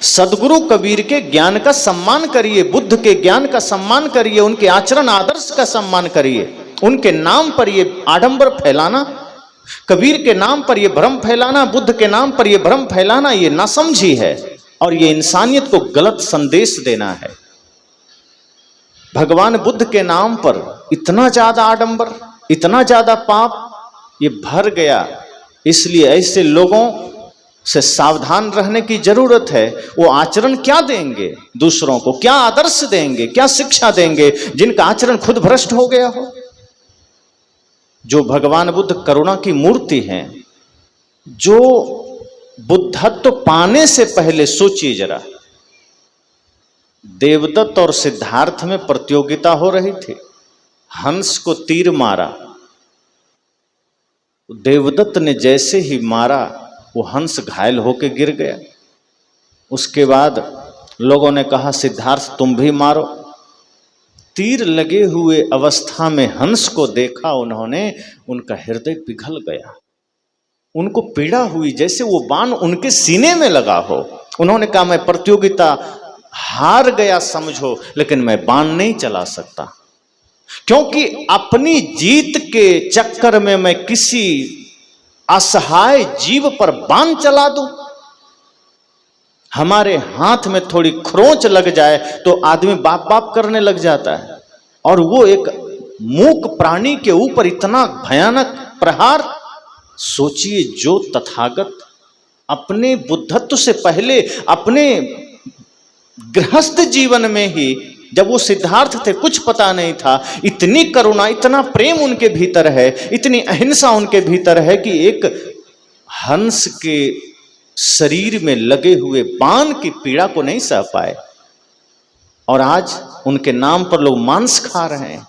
सदगुरु कबीर के ज्ञान का सम्मान करिए, बुद्ध के ज्ञान का सम्मान करिए, उनके आचरण आदर्श का सम्मान करिए। उनके नाम पर ये आडंबर फैलाना, कबीर के नाम पर ये भ्रम फैलाना, बुद्ध के नाम पर ये भ्रम फैलाना, ये नासमझी है और ये इंसानियत को गलत संदेश देना है। भगवान बुद्ध के नाम पर इतना ज्यादा आडंबर, इतना ज्यादा पाप ये भर गया, इसलिए ऐसे लोगों से सावधान रहने की जरूरत है। वो आचरण क्या देंगे दूसरों को, क्या आदर्श देंगे, क्या शिक्षा देंगे जिनका आचरण खुद भ्रष्ट हो गया हो। जो भगवान बुद्ध करुणा की मूर्ति हैं, जो बुद्धत्व पाने से पहले सोचिए जरा, देवदत्त और सिद्धार्थ में प्रतियोगिता हो रही थी, हंस को तीर मारा, देवदत्त ने जैसे ही मारा वो हंस घायल होकर गिर गया। उसके बाद लोगों ने कहा सिद्धार्थ तुम भी मारो। तीर लगे हुए अवस्था में हंस को देखा उन्होंने, उनका हृदय पिघल गया, उनको पीड़ा हुई जैसे वो बाण उनके सीने में लगा हो। उन्होंने कहा मैं प्रतियोगिता हार गया समझो, लेकिन मैं बाण नहीं चला सकता, क्योंकि अपनी जीत के चक्कर में मैं किसी असहाय जीव पर बाण चला दूं। हमारे हाथ में थोड़ी खरोंच लग जाए तो आदमी बाप बाप करने लग जाता है, और वो एक मूक प्राणी के ऊपर इतना भयानक प्रहार। सोचिए, जो तथागत अपने बुद्धत्व से पहले अपने गृहस्थ जीवन में ही, जब वो सिद्धार्थ थे कुछ पता नहीं था, इतनी करुणा इतना प्रेम उनके भीतर है, इतनी अहिंसा उनके भीतर है कि एक हंस के शरीर में लगे हुए बाण की पीड़ा को नहीं सह पाए। और आज उनके नाम पर लोग मांस खा रहे हैं,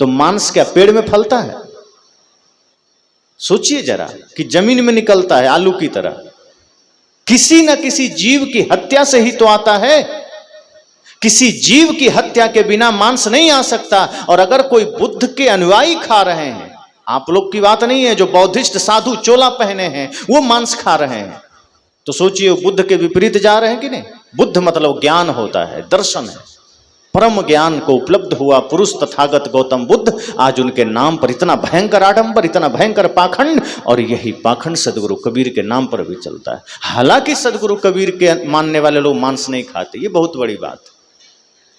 तो मांस क्या पेड़ में फलता है? सोचिए जरा कि जमीन में निकलता है आलू की तरह। किसी न किसी जीव की हत्या से ही तो आता है, किसी जीव की हत्या के बिना मांस नहीं आ सकता। और अगर कोई बुद्ध के अनुयायी खा रहे हैं, आप लोग की बात नहीं है, जो बौद्धिस्ट साधु चोला पहने हैं वो मांस खा रहे हैं, तो सोचिए बुद्ध के विपरीत जा रहे हैं कि नहीं। बुद्ध मतलब ज्ञान होता है, दर्शन है, परम ज्ञान को उपलब्ध हुआ पुरुष तथागत गौतम बुद्ध। आज उनके नाम पर इतना भयंकर आडंबर, इतना भयंकर पाखंड, और यही पाखंड सदगुरु कबीर के नाम पर भी चलता है। हालांकि सदगुरु कबीर के मानने वाले लोग मांस नहीं खाते, ये बहुत बड़ी बात।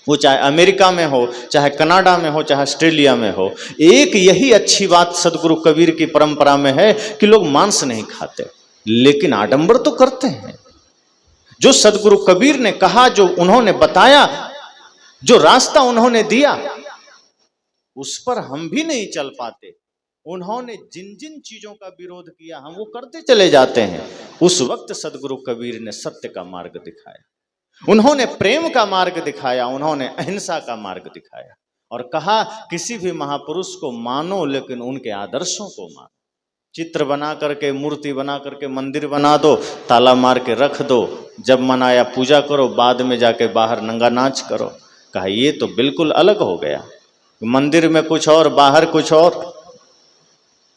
वो चाहे अमेरिका में हो, चाहे कनाडा में हो, चाहे ऑस्ट्रेलिया में हो, एक यही अच्छी बात सदगुरु कबीर की परंपरा में है कि लोग मांस नहीं खाते, लेकिन आडंबर तो करते हैं। जो सदगुरु कबीर ने कहा, जो उन्होंने बताया, जो रास्ता उन्होंने दिया, उस पर हम भी नहीं चल पाते। उन्होंने जिन जिन चीजों का विरोध किया हम वो करते चले जाते हैं। उस वक्त सदगुरु कबीर ने सत्य का मार्ग दिखाया, उन्होंने प्रेम का मार्ग दिखाया, उन्होंने अहिंसा का मार्ग दिखाया, और कहा किसी भी महापुरुष को मानो लेकिन उनके आदर्शों को मानो। चित्र बना करके, मूर्ति बना करके मंदिर बना दो, ताला मार के रख दो, जब मन आया पूजा करो, बाद में जाके बाहर नंगा नाच करो। कहा ये तो बिल्कुल अलग हो गया, मंदिर में कुछ और, बाहर कुछ और,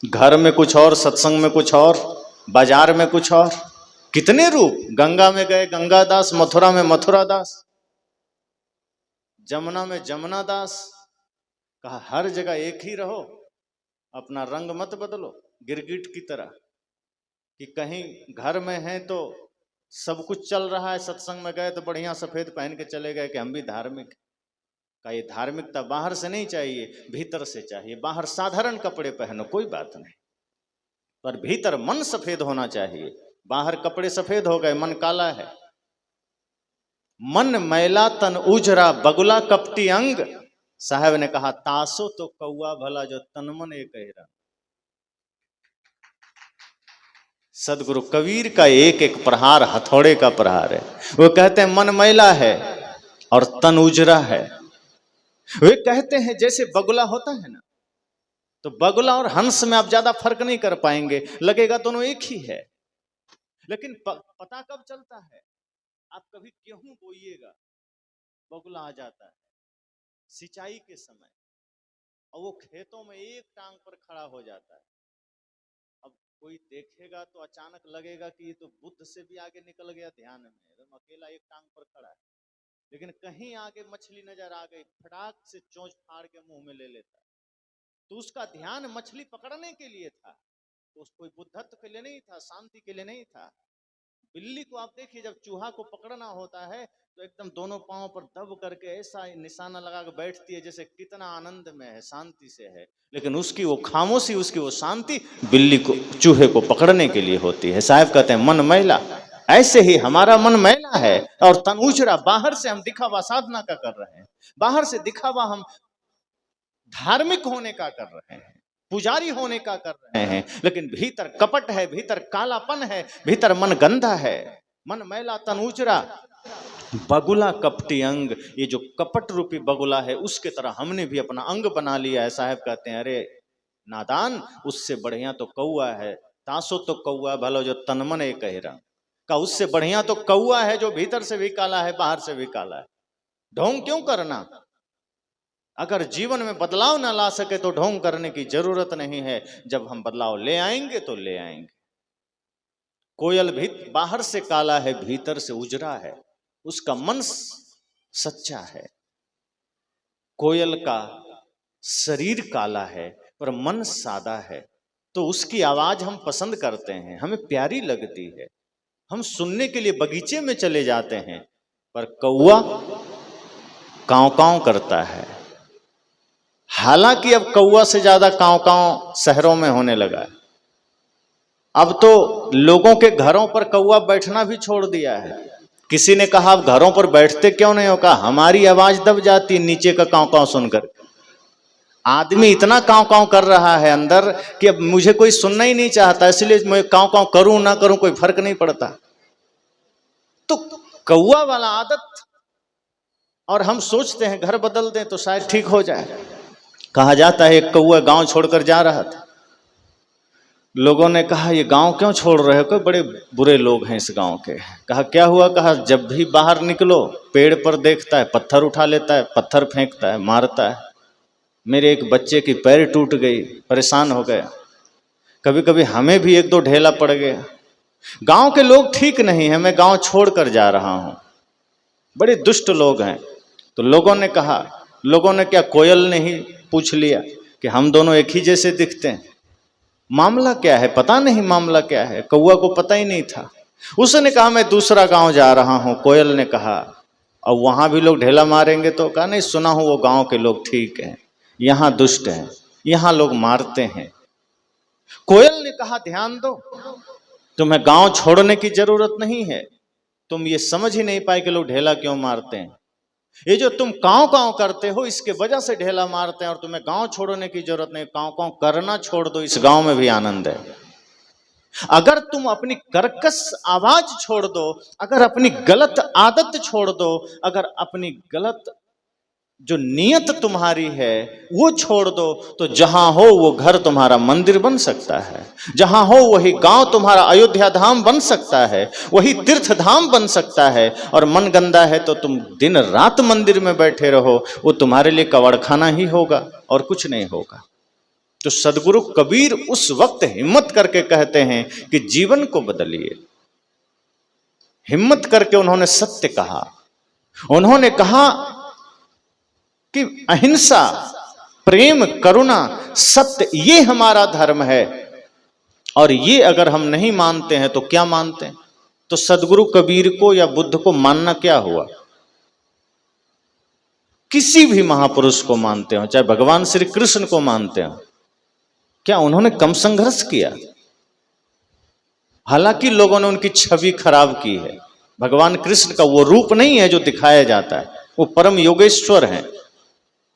घर में कुछ और, सत्संग में कुछ और, बाजार में कुछ और। कितने रूप, गंगा में गए गंगा दास, मथुरा में मथुरा दास, जमुना में जमुना दास। कहा हर जगह एक ही रहो, अपना रंग मत बदलो गिरगिट की तरह, कि कहीं घर में है तो सब कुछ चल रहा है, सत्संग में गए तो बढ़िया सफेद पहन के चले गए कि हम भी धार्मिक। का ये धार्मिकता बाहर से नहीं चाहिए, भीतर से चाहिए। बाहर साधारण कपड़े पहनो कोई बात नहीं, पर भीतर मन सफेद होना चाहिए। बाहर कपड़े सफेद हो गए, मन काला है। मन मैला तन उजरा, बगुला कपटी अंग। साहब ने कहा तासो तो कौआ भला, जो तन मन एक रंग। सदगुरु कबीर का एक एक प्रहार हथौड़े का प्रहार है। वो कहते हैं मन मैला है और तन उजरा है। वे कहते हैं जैसे बगुला होता है ना, तो बगुला और हंस में आप ज्यादा फर्क नहीं कर पाएंगे, लगेगा दोनों एक ही है। लेकिन पता कब चलता है, आप कभी गेहूं बोइएगा, बगुला आ जाता है सिंचाई के समय, और वो खेतों में एक टांग पर खड़ा हो जाता है। अब कोई देखेगा तो अचानक लगेगा कि ये तो बुद्ध से भी आगे निकल गया ध्यान में, एकदम अकेला एक टांग पर खड़ा है। लेकिन कहीं आगे मछली नजर आ गई, फटाक से चोंच फाड़ के मुंह में ले लेता है। तो उसका ध्यान मछली पकड़ने के लिए था, तो कोई बुद्धत्व के लिए नहीं था, शांति के लिए नहीं था। बिल्ली को आप देखिए, जब चूहा को पकड़ना होता है तो एकदम दोनों पांव पर दब करके ऐसा निशाना लगा के बैठती है जैसे कितना आनंद में है, शांति से है। लेकिन उसकी वो खामोशी, उसकी वो शांति बिल्ली को, चूहे को पकड़ने के लिए होती है। साहब कहते हैं मन मैला, ऐसे ही हमारा मन मैला है और तन उजरा। बाहर से हम दिखावा साधना का कर रहे हैं, बाहर से दिखावा हम धार्मिक होने का कर रहे हैं, पुजारी होने का कर रहे हैं, लेकिन भीतर कपट है, भीतर कालापन है, भीतर मन गंदा है। मन मैला तन उजरा, बगुला कपटी अंग। ये जो कपट रूपी बगुला है उसके तरह हमने भी अपना अंग बना लिया है। साहब कहते हैं अरे नादान, उससे बढ़िया तो कौआ है। तासो तो कौआ भलो जो तनमन एक कह का, उससे बढ़िया तो कौआ है जो भीतर से भी काला है, बाहर से भी काला है। ढोंग क्यों करना? अगर जीवन में बदलाव ना ला सके तो ढोंग करने की जरूरत नहीं है। जब हम बदलाव ले आएंगे तो ले आएंगे। कोयल भी बाहर से काला है, भीतर से उजरा है, उसका मन सच्चा है। कोयल का शरीर काला है पर मन सादा है, तो उसकी आवाज हम पसंद करते हैं, हमें प्यारी लगती है, हम सुनने के लिए बगीचे में चले जाते हैं। पर कौआ कांव कांव करता है। हालांकि अब कौआ से ज्यादा कांव कांव शहरों में होने लगा है। अब तो लोगों के घरों पर कौआ बैठना भी छोड़ दिया है। किसी ने कहा आप घरों पर बैठते क्यों नहीं हो? कहा हमारी आवाज दब जाती है नीचे का कांव कांव सुनकर। आदमी इतना कांव कांव कर रहा है अंदर कि अब मुझे कोई सुनना ही नहीं चाहता, इसलिए मैं कांव कांव करूं ना करूं कोई फर्क नहीं पड़ता। तो कौआ वाला आदत, और हम सोचते हैं घर बदल दें तो शायद ठीक हो जाए। कहा जाता है एक कौआ गांव छोड़कर जा रहा था। लोगों ने कहा ये गांव क्यों छोड़ रहे हो? कोई बड़े बुरे लोग हैं इस गांव के। कहा क्या हुआ? कहा जब भी बाहर निकलो पेड़ पर देखता है, पत्थर उठा लेता है, पत्थर फेंकता है, मारता है। मेरे एक बच्चे की पैर टूट गई, परेशान हो गया। कभी कभी हमें भी एक दो ढेला पड़ गया। गांव के लोग ठीक नहीं है, मैं गांव छोड़कर जा रहा हूं, बड़े दुष्ट लोग हैं। तो लोगों ने कहा, लोगों ने क्या, कोयल ने ही पूछ लिया कि हम दोनों एक ही जैसे दिखते हैं, मामला क्या है? पता नहीं मामला क्या है। कौआ को पता ही नहीं था। उसने कहा मैं दूसरा गांव जा रहा हूं। कोयल ने कहा अब वहां भी लोग ढेला मारेंगे तो? कहा नहीं, सुना हूं वो गांव के लोग ठीक हैं, यहां दुष्ट हैं, यहां लोग मारते हैं। कोयल ने कहा ध्यान दो, तुम्हें गांव छोड़ने की जरूरत नहीं है, तुम ये समझ ही नहीं पाए कि लोग ढेला क्यों मारते हैं। ये जो तुम कांव कांव करते हो इसके वजह से ढेला मारते हैं, और तुम्हें गांव छोड़ने की जरूरत नहीं। कांव कांव करना छोड़ दो, इस गांव में भी आनंद है। अगर तुम अपनी कर्कश आवाज छोड़ दो, अगर अपनी गलत आदत छोड़ दो, अगर अपनी गलत जो नियत तुम्हारी है वो छोड़ दो, तो जहां हो वो घर तुम्हारा मंदिर बन सकता है, जहां हो वही गांव तुम्हारा अयोध्या धाम बन सकता है, वही तीर्थ धाम बन सकता है। और मन गंदा है तो तुम दिन रात मंदिर में बैठे रहो, वो तुम्हारे लिए कवड़खाना ही होगा और कुछ नहीं होगा। तो सदगुरु कबीर उस वक्त हिम्मत करके कहते हैं कि जीवन को बदलिए। हिम्मत करके उन्होंने सत्य कहा। उन्होंने कहा कि अहिंसा, प्रेम, करुणा, सत्य ये हमारा धर्म है, और ये अगर हम नहीं मानते हैं तो क्या मानते हैं? तो सदगुरु कबीर को या बुद्ध को मानना क्या हुआ? किसी भी महापुरुष को मानते हो, चाहे भगवान श्री कृष्ण को मानते हो, क्या उन्होंने कम संघर्ष किया? हालांकि लोगों ने उनकी छवि खराब की है। भगवान कृष्ण का वो रूप नहीं है जो दिखाया जाता है, वो परम योगेश्वर हैं।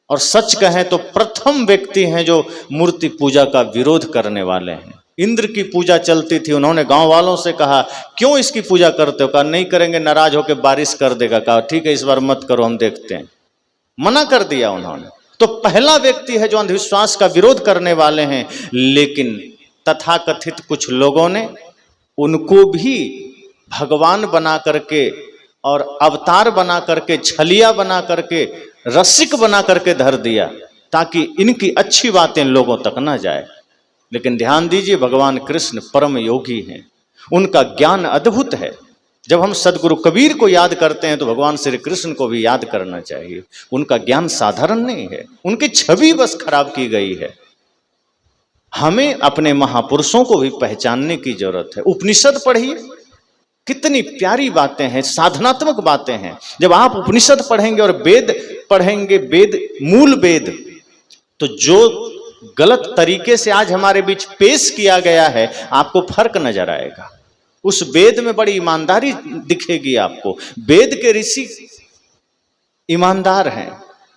और सच कहें तो प्रथम व्यक्ति हैं जो मूर्ति पूजा का विरोध करने वाले हैं। इंद्र की पूजा चलती थी, उन्होंने गांव वालों से कहा क्यों इसकी पूजा करते हो? कहा नहीं करेंगे, नाराज होकर बारिश कर देगा। कहा ठीक है इस बार मत करो, हम देखते हैं। मना कर दिया उन्होंने। तो पहला व्यक्ति है जो अंधविश्वास का विरोध करने वाले हैं। लेकिन तथाकथित कुछ लोगों ने उनको भी भगवान बना करके और अवतार बना करके, छलिया बना करके, रसिक बना करके धर दिया, ताकि इनकी अच्छी बातें लोगों तक ना जाए। लेकिन ध्यान दीजिए, भगवान कृष्ण परम योगी हैं, उनका ज्ञान अद्भुत है। जब हम सदगुरु कबीर को याद करते हैं तो भगवान श्री कृष्ण को भी याद करना चाहिए। उनका ज्ञान साधारण नहीं है, उनकी छवि बस खराब की गई है। हमें अपने महापुरुषों को भी पहचानने की जरूरत है। उपनिषद पढ़िए, कितनी प्यारी बातें हैं, साधनात्मक बातें हैं। जब आप उपनिषद पढ़ेंगे और वेद पढ़ेंगे, वेद मूल वेद, तो जो गलत तरीके से आज हमारे बीच पेश किया गया है आपको फर्क नजर आएगा। उस वेद में बड़ी ईमानदारी दिखेगी आपको। वेद के ऋषि ईमानदार हैं,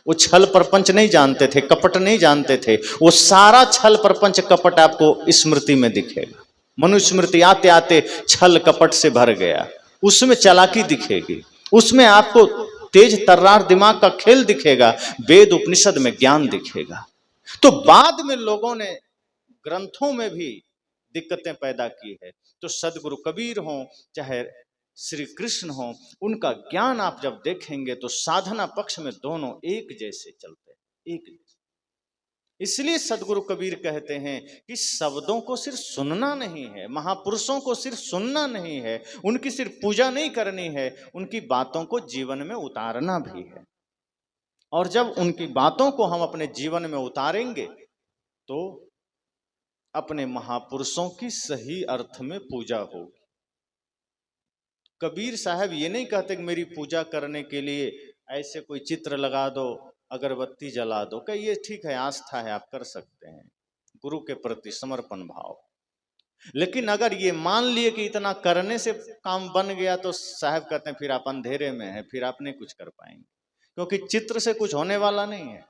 वो छल प्रपंच नहीं जानते थे, कपट नहीं जानते थे। वो सारा छल प्रपंच कपट आपको स्मृति में दिखेगा। मनुस्मृति आते आते छल कपट से भर गया, उसमें चालाकी दिखेगी, उसमें आपको तेज तर्रार दिमाग का खेल दिखेगा। वेद उपनिषद में ज्ञान दिखेगा। तो बाद में लोगों ने ग्रंथों में भी दिक्कतें पैदा की है। तो सदगुरु कबीर हों चाहे श्री कृष्ण हों, उनका ज्ञान आप जब देखेंगे तो साधना पक्ष में दोनों एक जैसे चलते हैं, एक जैसे। इसलिए सदगुरु कबीर कहते हैं कि शब्दों को सिर्फ सुनना नहीं है, महापुरुषों को सिर्फ सुनना नहीं है, उनकी सिर्फ पूजा नहीं करनी है, उनकी बातों को जीवन में उतारना भी है। और जब उनकी बातों को हम अपने जीवन में उतारेंगे तो अपने महापुरुषों की सही अर्थ में पूजा होगी। कबीर साहब ये नहीं कहते कि मेरी पूजा करने के लिए ऐसे कोई चित्र लगा दो, अगरबत्ती जला दो। क्या ये ठीक है, आस्था है, आप कर सकते हैं, गुरु के प्रति समर्पण भाव। लेकिन अगर ये मान लिए कि इतना करने से काम बन गया तो साहब कहते हैं फिर आप अंधेरे में हैं, फिर आप नहीं कुछ कर पाएंगे, क्योंकि चित्र से कुछ होने वाला नहीं है।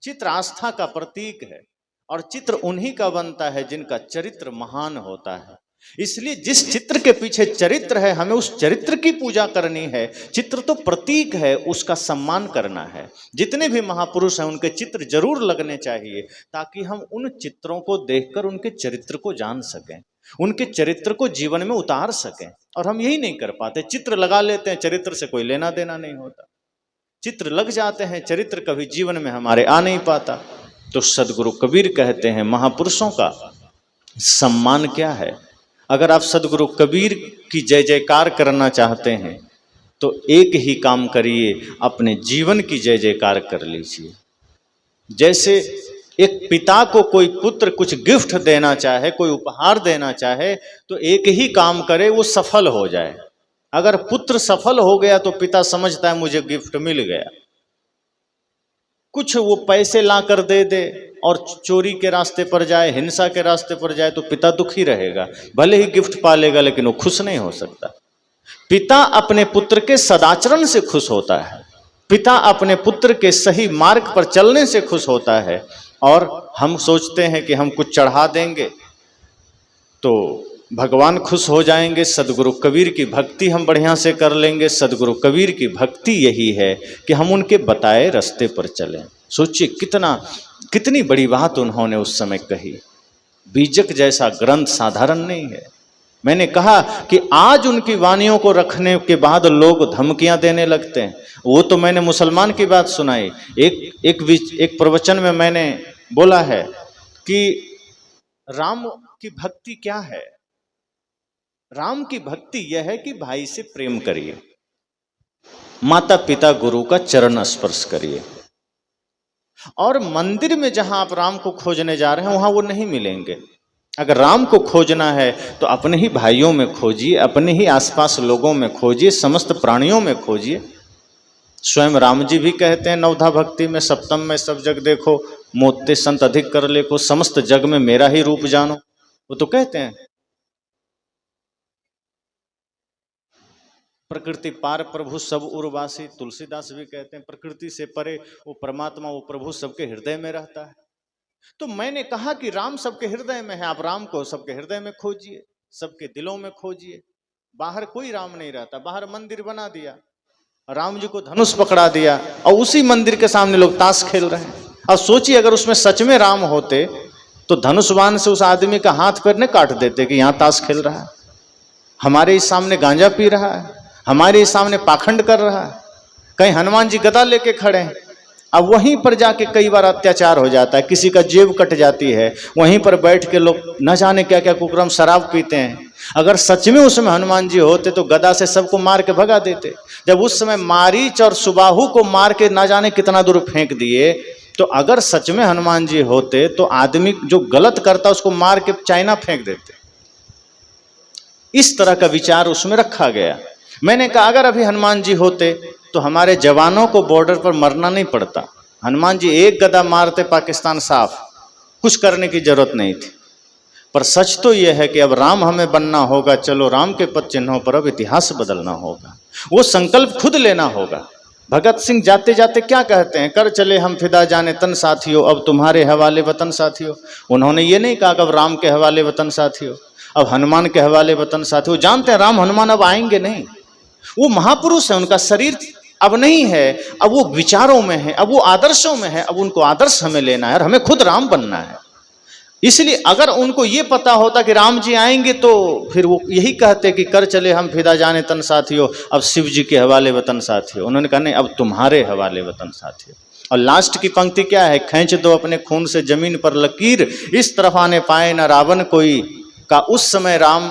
चित्र आस्था का प्रतीक है और चित्र उन्हीं का बनता है जिनका चरित्र महान होता है। इसलिए जिस चित्र के पीछे चरित्र है हमें उस चरित्र की पूजा करनी है। चित्र तो प्रतीक है, उसका सम्मान करना है। जितने भी महापुरुष हैं उनके चित्र जरूर लगने चाहिए ताकि हम उन चित्रों को देखकर उनके चरित्र को जान सकें, उनके चरित्र को जीवन में उतार सकें। और हम यही नहीं कर पाते, चित्र लगा लेते हैं, चरित्र से कोई लेना देना नहीं होता। चित्र लग जाते हैं, चरित्र कभी जीवन में हमारे आ नहीं पाता। तो सदगुरु कबीर कहते हैं महापुरुषों का सम्मान क्या है। अगर आप सदगुरु कबीर की जय जयकार करना चाहते हैं तो एक ही काम करिए, अपने जीवन की जय जयकार कर लीजिए। जैसे एक पिता को कोई पुत्र कुछ गिफ्ट देना चाहे, कोई उपहार देना चाहे, तो एक ही काम करे, वो सफल हो जाए। अगर पुत्र सफल हो गया तो पिता समझता है मुझे गिफ्ट मिल गया। कुछ वो पैसे ला कर दे दे और चोरी के रास्ते पर जाए, हिंसा के रास्ते पर जाए तो पिता दुखी रहेगा। भले ही गिफ्ट पालेगा लेकिन वो खुश नहीं हो सकता। पिता अपने पुत्र के सदाचरण से खुश होता है, पिता अपने पुत्र के सही मार्ग पर चलने से खुश होता है। और हम सोचते हैं कि हम कुछ चढ़ा देंगे तो भगवान खुश हो जाएंगे, सदगुरु कबीर की भक्ति हम बढ़िया से कर लेंगे। सदगुरु कबीर की भक्ति यही है कि हम उनके बताए रास्ते पर चलें। सोचिए कितनी बड़ी बात उन्होंने उस समय कही। बीजक जैसा ग्रंथ साधारण नहीं है। मैंने कहा कि आज उनकी वाणियों को रखने के बाद लोग धमकियां देने लगते हैं। वो तो मैंने मुसलमान की बात सुनाई। एक प्रवचन में मैंने बोला है कि राम की भक्ति क्या है। राम की भक्ति यह है कि भाई से प्रेम करिए, माता पिता गुरु का चरण स्पर्श करिए। और मंदिर में जहां आप राम को खोजने जा रहे हैं वहां वो नहीं मिलेंगे। अगर राम को खोजना है तो अपने ही भाइयों में खोजिए, अपने ही आसपास लोगों में खोजिए, समस्त प्राणियों में खोजिए। स्वयं राम जी भी कहते हैं नवधा भक्ति में, सप्तम में सब जग देखो, मोते संत अधिक कर लेको, समस्त जग में मेरा ही रूप जानो। वो तो कहते हैं प्रकृति पार प्रभु सब उर्वासी। तुलसीदास भी कहते हैं प्रकृति से परे वो परमात्मा, वो प्रभु सबके हृदय में रहता है। तो मैंने कहा कि राम सबके हृदय में है, आप राम को सबके हृदय में खोजिए, सबके दिलों में खोजिए। बाहर कोई राम नहीं रहता। बाहर मंदिर बना दिया, राम जी को धनुष पकड़ा दिया और उसी मंदिर के सामने लोग ताश खेल रहे हैं। अब सोचिए अगर उसमें सच में राम होते तो धनुषबाण से उस आदमी का हाथ पैर ने काट देते कि यहाँ ताश खेल रहा है, हमारे ही सामने गांजा पी रहा है, हमारे ही सामने पाखंड कर रहा है। कहीं हनुमान जी गदा लेके खड़े हैं, अब वहीं पर जाके कई बार अत्याचार हो जाता है, किसी का जेब कट जाती है, वहीं पर बैठ के लोग न जाने क्या क्या कुकर्म शराब पीते हैं। अगर सच में उसमें हनुमान जी होते तो गदा से सबको मार के भगा देते। जब उस समय मारीच और सुबाहु को मार के न जाने कितना दूर फेंक दिए, तो अगर सच में हनुमान जी होते तो आदमी जो गलत करता उसको मार के चाइना फेंक देते। इस तरह का विचार उसमें रखा गया। मैंने कहा अगर अभी हनुमान जी होते तो हमारे जवानों को बॉर्डर पर मरना नहीं पड़ता। हनुमान जी एक गदा मारते, पाकिस्तान साफ, कुछ करने की जरूरत नहीं थी। पर सच तो यह है कि अब राम हमें बनना होगा, चलो राम के पद चिन्हों पर अब इतिहास बदलना होगा, वो संकल्प खुद लेना होगा। भगत सिंह जाते जाते क्या कहते हैं, कर चले हम फिदा जाने तन साथियों, अब तुम्हारे हवाले वतन साथियों। उन्होंने ये नहीं कहा कि अब राम के हवाले वतन साथियों, अब हनुमान के हवाले वतन साथियों। जानते हैं राम हनुमान अब आएंगे नहीं, वो महापुरुष है, उनका शरीर अब नहीं है, अब वो विचारों में है, अब वो आदर्शों में है, अब उनको आदर्श हमें लेना है और हमें खुद राम बनना है। इसलिए अगर उनको ये पता होता कि राम जी आएंगे तो फिर वो यही कहते कि कर चले हम फिदा जाने तन साथियों, अब शिव जी के हवाले वतन साथियों। उन्होंने कहा नहीं, अब तुम्हारे हवाले वतन साथियों। और लास्ट की पंक्ति क्या है, खींच दो अपने खून से जमीन पर लकीर, इस तरफ आने पाए ना रावण कोई। का उस समय राम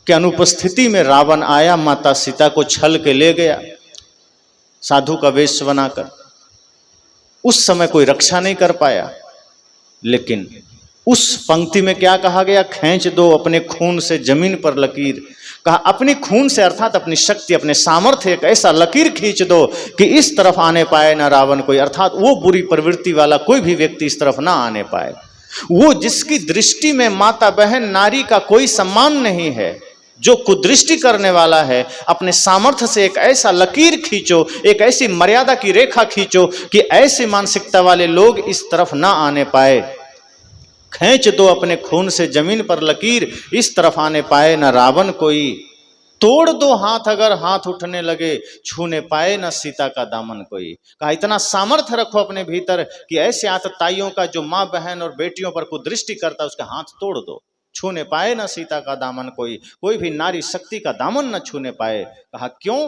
के अनुपस्थिति में रावण आया, माता सीता को छल के ले गया साधु का वेश बनाकर। उस समय कोई रक्षा नहीं कर पाया। लेकिन उस पंक्ति में क्या कहा गया, खींच दो अपने खून से जमीन पर लकीर। कहा अपनी खून से अर्थात अपनी शक्ति, अपने सामर्थ्य एक ऐसा लकीर खींच दो कि इस तरफ आने पाए ना रावण कोई, अर्थात वो बुरी प्रवृत्ति वाला कोई भी व्यक्ति इस तरफ ना आने पाए। वो जिसकी दृष्टि में माता बहन नारी का कोई सम्मान नहीं है, जो कुदृष्टि करने वाला है, अपने सामर्थ्य से एक ऐसा लकीर खींचो, एक ऐसी मर्यादा की रेखा खींचो कि ऐसी मानसिकता वाले लोग इस तरफ ना आने पाए। खींच दो अपने खून से जमीन पर लकीर, इस तरफ आने पाए न रावण कोई। तोड़ दो हाथ अगर हाथ उठने लगे, छूने पाए न सीता का दामन कोई। कहा इतना सामर्थ्य रखो अपने भीतर कि ऐसे आतताइयों का जो माँ बहन और बेटियों पर कुदृष्टि करता है उसका हाथ तोड़ दो, छूने पाए न सीता का दामन कोई, कोई भी नारी शक्ति का दामन न छूने पाए। कहा क्यों,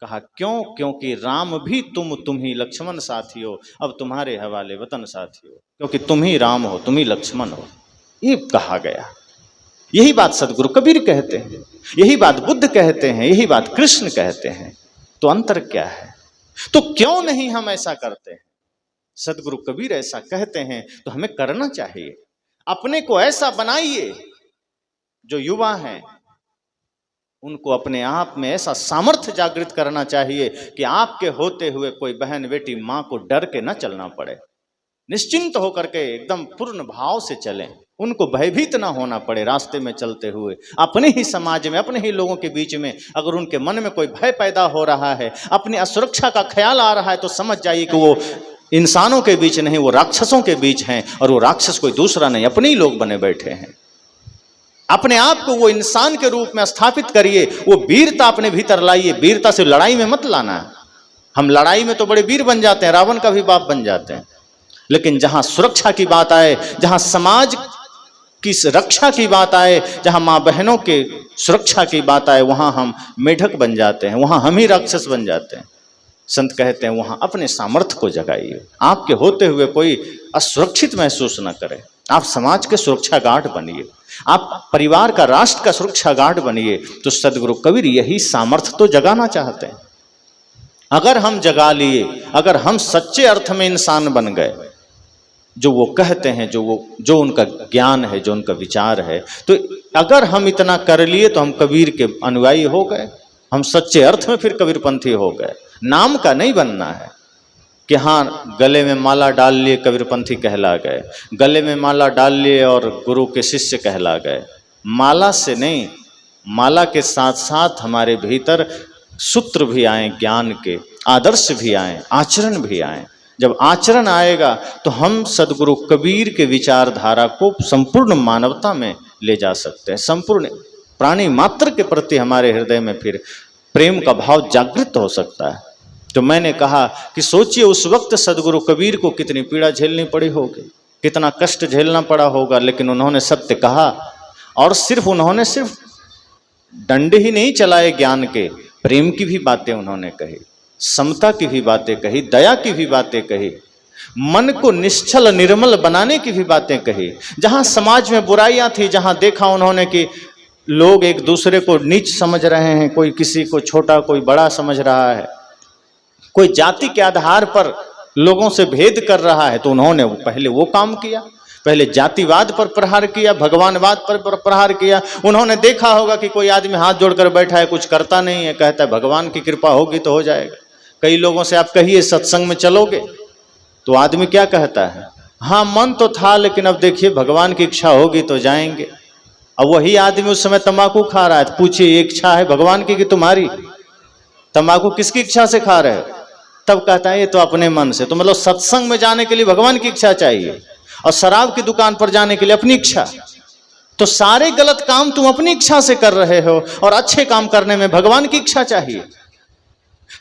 कहा क्यों, क्योंकि राम भी तुम ही लक्ष्मण साथियों, अब तुम्हारे हवाले वतन साथियों। क्योंकि तुम ही राम हो, तुम ही लक्ष्मण हो, ये कहा गया। यही बात सदगुरु कबीर कहते हैं, यही बात बुद्ध कहते हैं, यही बात कृष्ण कहते हैं। तो अंतर क्या है? तो क्यों नहीं हम ऐसा करते हैं? सदगुरु कबीर ऐसा कहते हैं तो हमें करना चाहिए। अपने को ऐसा बनाइए, जो युवा हैं उनको अपने आप में ऐसा सामर्थ्य जागृत करना चाहिए कि आपके होते हुए कोई बहन बेटी माँ को डर के न चलना पड़े, निश्चिंत होकर के एकदम पूर्ण भाव से चलें, उनको भयभीत ना होना पड़े रास्ते में चलते हुए। अपने ही समाज में, अपने ही लोगों के बीच में अगर उनके मन में कोई भय पैदा हो रहा है, अपनी असुरक्षा का ख्याल आ रहा है, तो समझ जाइए कि वो इंसानों के बीच नहीं, वो राक्षसों के बीच हैं। और वो राक्षस कोई दूसरा नहीं, अपने ही लोग बने बैठे हैं। अपने आप को वो इंसान के रूप में स्थापित करिए, वो वीरता अपने भीतर लाइए। वीरता से लड़ाई में मत लाना। हम लड़ाई में तो बड़े वीर बन जाते हैं, रावण का भी बाप बन जाते हैं, लेकिन जहां सुरक्षा की बात आए, जहां समाज की रक्षा की बात आए, जहां माँ बहनों के सुरक्षा की बात आए, वहां हम मेढक बन जाते हैं, वहां हम ही राक्षस बन जाते हैं। संत कहते हैं वहां अपने सामर्थ्य को जगाइए। आपके होते हुए कोई असुरक्षित महसूस न करे। आप समाज के सुरक्षा गार्ड बनिए, आप परिवार का, राष्ट्र का सुरक्षा गार्ड बनिए। तो सदगुरु कबीर यही सामर्थ्य तो जगाना चाहते हैं। अगर हम जगा लिए, अगर हम सच्चे अर्थ में इंसान बन गए, जो वो कहते हैं, जो उनका ज्ञान है, जो उनका विचार है, तो अगर हम इतना कर लिए तो हम कबीर के अनुयायी हो गए, हम सच्चे अर्थ में फिर कबीरपंथी हो गए। नाम का नहीं बनना है कि हाँ गले में माला डाल लिए कबीरपंथी कहला गए, गले में माला डाल लिए और गुरु के शिष्य कहला गए। माला से नहीं, माला के साथ साथ हमारे भीतर सूत्र भी आए, ज्ञान के आदर्श भी आए, आचरण भी आए। जब आचरण आएगा तो हम सदगुरु कबीर के विचारधारा को संपूर्ण मानवता में ले जा सकते हैं। संपूर्ण प्राणी मात्र के प्रति हमारे हृदय में फिर प्रेम का भाव जागृत हो सकता है। तो मैंने कहा कि सोचिए उस वक्त सदगुरु कबीर को कितनी पीड़ा झेलनी पड़ी होगी, कितना कष्ट झेलना पड़ा होगा, लेकिन उन्होंने सत्य कहा। और उन्होंने सिर्फ डंडे ही नहीं चलाए ज्ञान के, प्रेम की भी बातें उन्होंने कही। समता की भी बातें कही, दया की भी बातें कही, मन को निश्चल निर्मल बनाने की भी बातें कही। जहां समाज में बुराइयां थी, जहां देखा उन्होंने कि लोग एक दूसरे को नीच समझ रहे हैं, कोई किसी को छोटा कोई बड़ा समझ रहा है, कोई जाति के आधार पर लोगों से भेद कर रहा है, तो उन्होंने पहले वो काम किया, पहले जातिवाद पर प्रहार किया, भगवानवाद पर प्रहार किया। उन्होंने देखा होगा कि कोई आदमी हाथ जोड़कर बैठा है, कुछ करता नहीं है, कहता है भगवान की कृपा होगी तो हो जाएगा। कई लोगों से आप कहिए सत्संग में चलोगे, तो आदमी क्या कहता है, हाँ मन तो था लेकिन अब देखिए भगवान की इच्छा होगी तो जाएंगे। अब वही आदमी उस समय तंबाकू खा रहा है, पूछिए इच्छा है भगवान की कि तुम्हारी? तंबाकू किसकी इच्छा से खा रहे हो? तब कहता है ये तो अपने मन से। तो मतलब सत्संग में जाने के लिए भगवान की इच्छा चाहिए, और शराब की दुकान पर जाने के लिए अपनी इच्छा। तो सारे गलत काम तुम अपनी इच्छा से कर रहे हो, और अच्छे काम करने में भगवान की इच्छा चाहिए।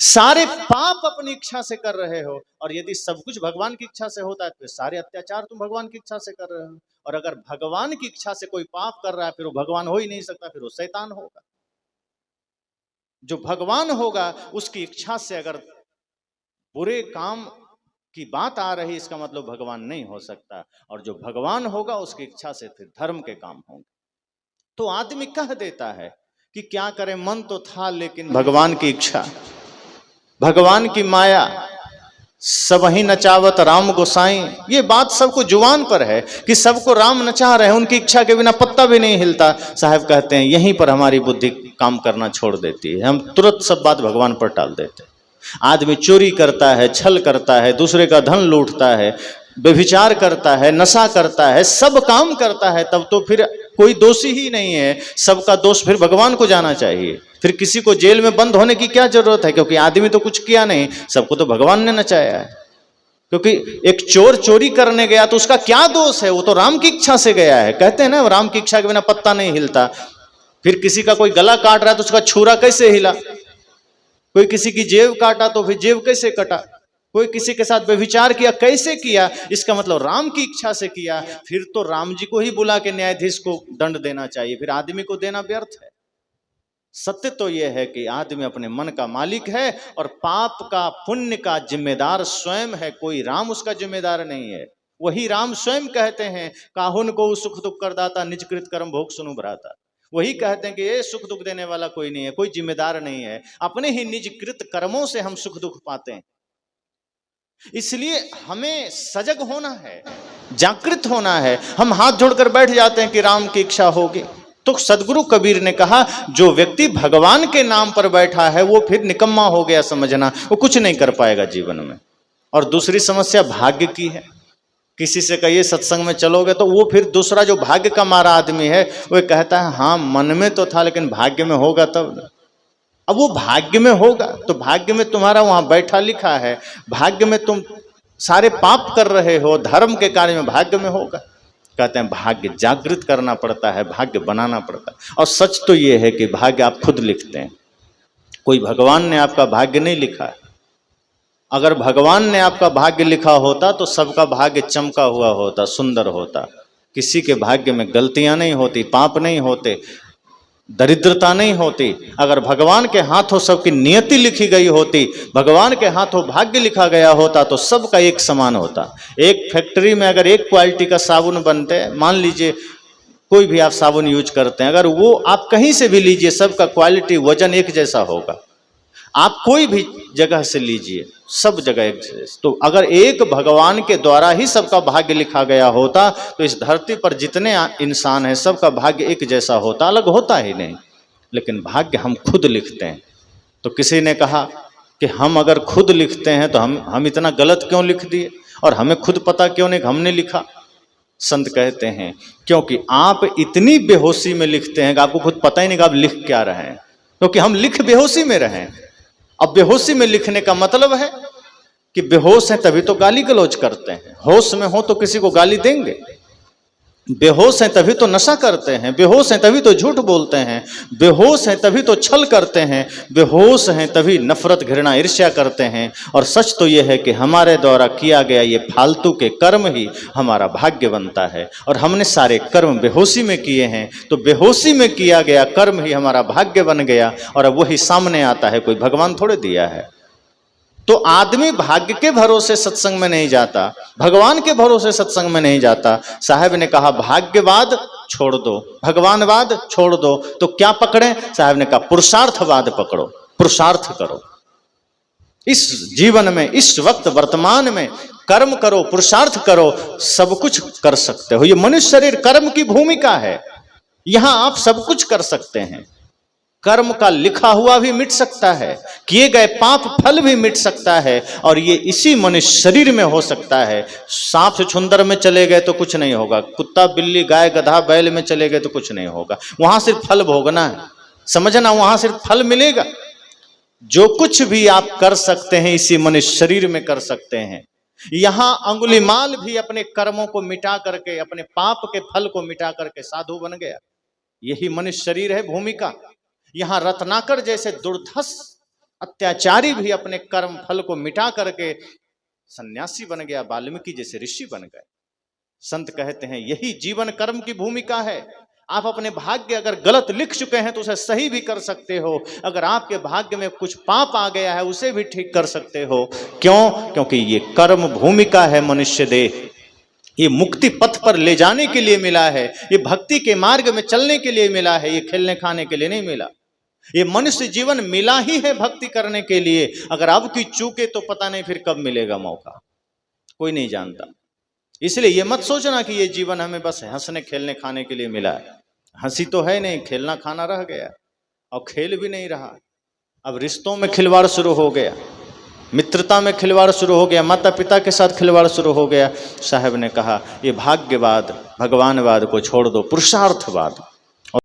सारे पाप अपनी इच्छा से कर रहे हो, और यदि सब कुछ भगवान की इच्छा से होता है तो सारे अत्याचार तुम भगवान की इच्छा से कर रहे हो। और अगर भगवान की इच्छा से कोई पाप कर रहा है, फिर वो भगवान हो ही नहीं सकता, फिर वो शैतान होगा। जो भगवान होगा उसकी इच्छा से अगर बुरे काम की बात आ रही, इसका मतलब भगवान नहीं हो सकता। और जो भगवान होगा उसकी इच्छा से फिर धर्म के काम होंगे। तो आदमी कह देता है कि क्या करें, मन तो था लेकिन भगवान की इच्छा, भगवान की माया, सब ही नचावत राम गोसाई। ये बात सबको जुबान पर है कि सबको राम नचा रहे हैं, उनकी इच्छा के बिना पत्ता भी नहीं हिलता। साहब कहते हैं यहीं पर हमारी बुद्धि काम करना छोड़ देती है, हम तुरंत सब बात भगवान पर टाल देते हैं। आदमी चोरी करता है, छल करता है, दूसरे का धन लूटता है, व्यभिचार करता है, नशा करता है, सब काम करता है, तब तो फिर कोई दोषी ही नहीं है। सबका दोष फिर भगवान को जाना चाहिए। फिर किसी को जेल में बंद होने की क्या जरूरत है, क्योंकि आदमी तो कुछ किया नहीं, सबको तो भगवान ने नचाया है। क्योंकि एक चोर चोरी करने गया तो उसका क्या दोष है, वो तो राम की इच्छा से गया है। कहते हैं ना राम की इच्छा के बिना पत्ता नहीं हिलता। फिर किसी का कोई गला काट रहा है तो उसका छुरा कैसे हिला, कोई किसी की जेब काटा तो फिर जेब कैसे कटा, कोई किसी के साथ व्यभिचार किया कैसे किया, इसका मतलब राम की इच्छा से किया। फिर तो राम जी को ही बुला के न्यायाधीश को दंड देना चाहिए, फिर आदमी को देना व्यर्थ है। सत्य तो यह है कि आदमी अपने मन का मालिक है, और पाप का पुण्य का जिम्मेदार स्वयं है, कोई राम उसका जिम्मेदार नहीं है। वही राम स्वयं कहते हैं, काहुन को सुख दुख करदाता, निज कृत कर्म भोग सुनु भ्राता। वही कहते हैं कि ये सुख दुख देने वाला कोई नहीं है, कोई जिम्मेदार नहीं है, अपने ही निज कृत कर्मों से हम सुख दुख पाते हैं। इसलिए हमें सजग होना है, जागृत होना है। हम हाथ जोड़कर बैठ जाते हैं कि राम की इच्छा होगी। तो सदगुरु कबीर ने कहा जो व्यक्ति भगवान के नाम पर बैठा है वो फिर निकम्मा हो गया समझना, वो कुछ नहीं कर पाएगा जीवन में। और दूसरी समस्या भाग्य की है। किसी से कहिए सत्संग में चलोगे, तो वो फिर दूसरा जो भाग्य का मारा आदमी है वो कहता है हाँ मन में तो था लेकिन भाग्य में होगा तब। अब वो भाग्य में होगा तो भाग्य में तुम्हारा वहां बैठा लिखा है, भाग्य में तुम सारे पाप कर रहे हो, धर्म के कार्य में भाग्य में होगा। कहते हैं भाग्य जागृत करना पड़ता है, भाग्य बनाना पड़ता है। और सच तो ये है कि भाग्य आप खुद लिखते हैं, कोई भगवान ने आपका भाग्य नहीं लिखा है। अगर भगवान ने आपका भाग्य लिखा होता तो सबका भाग्य चमका हुआ होता, सुंदर होता। किसी के भाग्य में गलतियां नहीं होती, पाप नहीं होते, दरिद्रता नहीं होती। अगर भगवान के हाथों सबकी नियति लिखी गई होती, भगवान के हाथों भाग्य लिखा गया होता, तो सबका एक समान होता। एक फैक्ट्री में अगर एक क्वालिटी का साबुन बनते, मान लीजिए कोई भी आप साबुन यूज करते हैं, अगर वो आप कहीं से भी लीजिए सबका क्वालिटी वजन एक जैसा होगा। आप कोई भी जगह से लीजिए सब जगह एक जैसा। तो अगर एक भगवान के द्वारा ही सबका भाग्य लिखा गया होता तो इस धरती पर जितने इंसान हैं सबका भाग्य एक जैसा होता, अलग होता ही नहीं। लेकिन भाग्य हम खुद लिखते हैं। तो किसी ने कहा कि हम अगर खुद लिखते हैं तो हम इतना गलत क्यों लिख दिए, और हमें खुद पता क्यों नहीं हमने लिखा। संत कहते हैं क्योंकि आप इतनी बेहोशी में लिखते हैं कि आपको खुद पता ही नहीं कि आप लिख क्या रहे हैं, क्योंकि हम लिख बेहोशी में रहे। अब बेहोशी में लिखने का मतलब है कि बेहोश हैं तभी तो गाली गलौज करते हैं, होश में हो तो किसी को गाली देंगे। बेहोश हैं तभी तो नशा करते हैं, बेहोश हैं तभी तो झूठ बोलते हैं, बेहोश हैं तभी तो छल करते हैं, बेहोश हैं तभी नफरत घृणा ईर्ष्या करते हैं। और सच तो यह है कि हमारे द्वारा किया गया ये फालतू के कर्म ही हमारा भाग्य बनता है। और हमने सारे कर्म बेहोशी में किए हैं, तो बेहोशी में किया गया कर्म ही हमारा भाग्य बन गया। और अब वही सामने आता है, कोई भगवान थोड़े दिया है। तो आदमी भाग्य के भरोसे सत्संग में नहीं जाता, भगवान के भरोसे सत्संग में नहीं जाता। साहब ने कहा भाग्यवाद छोड़ दो, भगवानवाद छोड़ दो, तो क्या पकड़े? साहब ने कहा पुरुषार्थवाद पकड़ो, पुरुषार्थ करो। इस जीवन में, इस वक्त वर्तमान में कर्म करो, पुरुषार्थ करो, सब कुछ कर सकते हो। ये मनुष्य शरीर कर्म की भूमिका है, यहां आप सब कुछ कर सकते हैं। कर्म का लिखा हुआ भी मिट सकता है, किए गए पाप फल भी मिट सकता है, और ये इसी मनुष्य शरीर में हो सकता है। सांप से छुंदर में चले गए तो कुछ नहीं होगा, कुत्ता बिल्ली गाय गधा बैल में चले गए तो कुछ नहीं होगा, वहां सिर्फ फल भोगना है, समझना, वहां सिर्फ फल मिलेगा। जो कुछ भी आप कर सकते हैं इसी मनुष्य शरीर में कर सकते हैं। यहां अंगुलीमाल भी अपने कर्मों को मिटा करके, अपने पाप के फल को मिटा करके साधु बन गया। यही मनुष्य शरीर है भूमिका। यहां रत्नाकर जैसे दुर्धर्ष अत्याचारी भी अपने कर्म फल को मिटा करके सन्यासी बन गया, वाल्मीकि जैसे ऋषि बन गए। संत कहते हैं यही जीवन कर्म की भूमिका है। आप अपने भाग्य अगर गलत लिख चुके हैं तो उसे सही भी कर सकते हो, अगर आपके भाग्य में कुछ पाप आ गया है उसे भी ठीक कर सकते हो। क्यों? क्योंकि ये कर्म भूमिका है मनुष्य देह। ये मुक्ति पथ पर ले जाने के लिए मिला है, ये भक्ति के मार्ग में चलने के लिए मिला है, ये खेलने खाने के लिए नहीं मिला। ये मनुष्य जीवन मिला ही है भक्ति करने के लिए। अगर अब की चूके तो पता नहीं फिर कब मिलेगा मौका, कोई नहीं जानता। इसलिए ये मत सोचना कि ये जीवन हमें बस हंसने खेलने खाने के लिए मिला है। हंसी तो है नहीं, खेलना खाना रह गया, और खेल भी नहीं रहा। अब रिश्तों में खिलवाड़ शुरू हो गया, मित्रता में खिलवाड़ शुरू हो गया, माता पिता के साथ खिलवाड़ शुरू हो गया। साहब ने कहा ये भाग्यवाद भगवानवाद को छोड़ दो, पुरुषार्थवाद